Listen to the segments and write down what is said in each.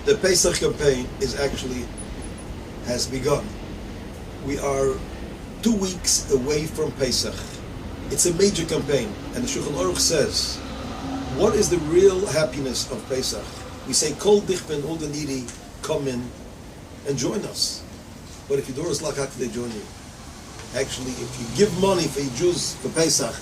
The Pesach campaign has begun. We are 2 weeks away from Pesach. It's a major campaign, and the Shulchan Aruch says, what is the real happiness of Pesach? We say, Kol Dichben, all the needy, come in and join us. But if you do like, how can they join you? Actually, if you give money for your Jews for Pesach,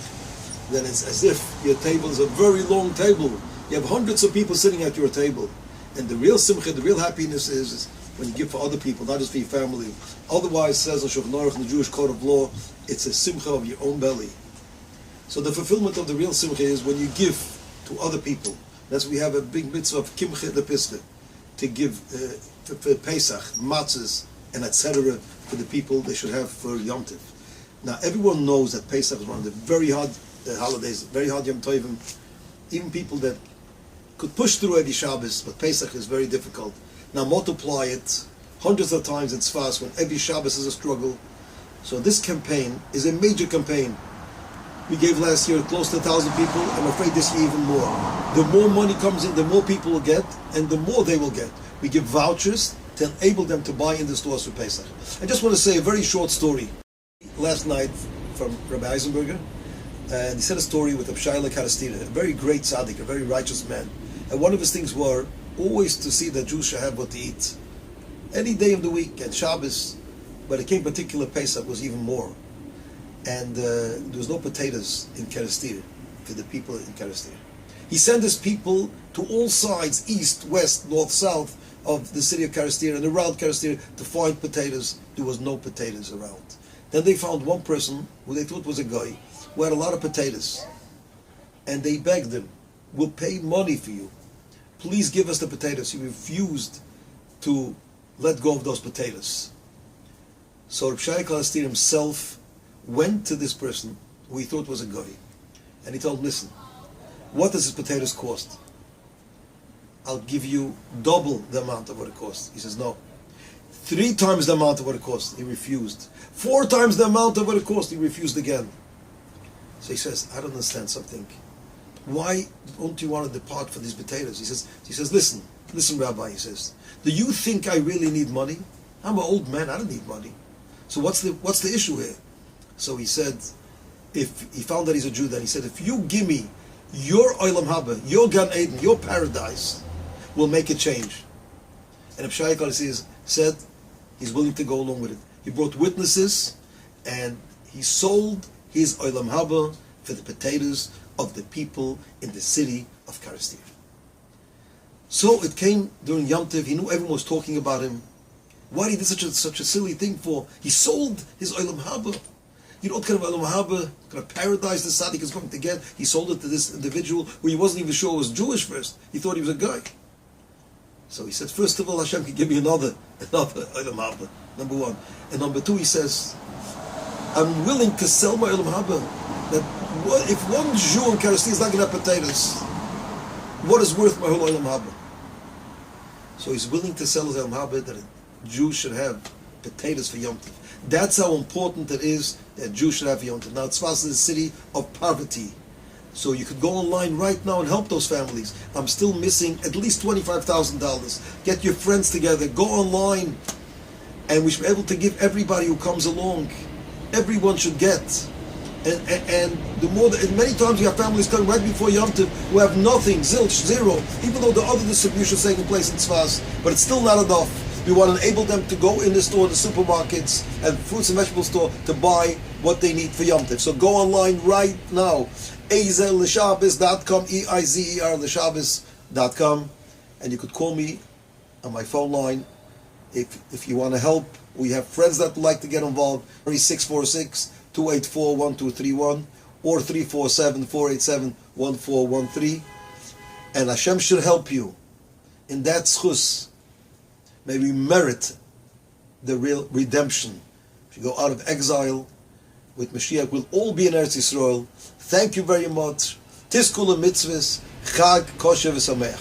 then it's as if your table is a very long table. You have hundreds of people sitting at your table. And the real simcha, the real happiness is when you give for other people, not just for your family. Otherwise, says the Shulchan Aruch in the Jewish Code of Law, it's a simcha of your own belly. So the fulfillment of the real simcha is when you give to other people. That's why we have a big mitzvah of kimche de pische, to give for Pesach, matzahs, and etc. for the people they should have for Yom Tov. Now everyone knows that Pesach is one of the very hard holidays, very hard Yom Tovim. Even people that could push through every Shabbos, but Pesach is very difficult. Now multiply it hundreds of times in Tzfas when every Shabbos is a struggle. So this campaign is a major campaign. We gave last year close to 1,000 people. I'm afraid this year even more. The more money comes in, the more people will get, and the more they will get. We give vouchers to enable them to buy in the stores for Pesach. I just want to say a very short story. Last night from Rabbi Eisenberger, and he said a story with Reb Shaya'la, a very great tzaddik, a very righteous man. And one of his things were always to see that Jews should have what to eat. Any day of the week, and Shabbos, but it came particular Pesach was even more. And there was no potatoes in Karastir for the people in Karastir. He sent his people to all sides, east, west, north, south of the city of Karastir and around Karastir to find potatoes. There was no potatoes around. Then they found one person who they thought was a guy who had a lot of potatoes. And they begged him, we'll pay money for you. Please give us the potatoes. He refused to let go of those potatoes. So Reb Shaya'la himself went to this person who he thought was a guy, and he told him, listen, what does this potatoes cost? I'll give you double the amount of what it costs. He says, no. 3 times the amount of what it cost. He refused. 4 times the amount of what it cost. He refused again. So he says, I don't understand something. Why don't you want to depart for these potatoes? He says, listen, Rabbi, he says, do you think I really need money? I'm an old man, I don't need money. So what's the issue here? So he said, if he found that he's a Jew, then he said, if you give me your Olam Haba, your Gan Eden, your paradise, will make a change. And Reb Shaya'la said he's willing to go along with it. He brought witnesses, and he sold his Olam Haba for the potatoes of the people in the city of Karastir. So it came during Yom Tov. He knew everyone was talking about him. Why did he do such a silly thing for? He sold his Olam Haba. You know what kind of Olam Haba, what kind of paradise the tzaddik is going to get? He sold it to this individual who he wasn't even sure was Jewish first. He thought he was a guy. So he said, first of all, Hashem can give me another Olam Haba, number 1. And number 2, he says, I'm willing to sell my Olam Haba. That if one Jew in Karastir is not going to have potatoes, what is worth my whole Olam Haba? So he's willing to sell his Olam Haba that a Jew should have potatoes for Yom Tov. That's how important it is that Jews should have Yom Tov. Now, Tzfas is a city of poverty. So you could go online right now and help those families. I'm still missing at least $25,000. Get your friends together, go online, and we should be able to give everybody who comes along. Everyone should get. And the more and many times you have families coming right before Yom Tov who have nothing, zilch, zero, even though the other distribution is taking place in Tzfas, but it's still not enough. We want to enable them to go in the store, the supermarkets, and fruits and vegetable store to buy what they need for Yom Tov. So go online right now, eizeleshabes.com, E-I-Z-E-R, leshabes.com, and you could call me on my phone line if you want to help. We have friends that would like to get involved, 646-284-1231 or 347-487-1413. And Hashem should help you in that schus. May we merit the real redemption. If you go out of exile with Mashiach, we'll all be in Eretz Yisrael. Thank you very much. Tiskul mitzvahs, Chag kosher v'sameach.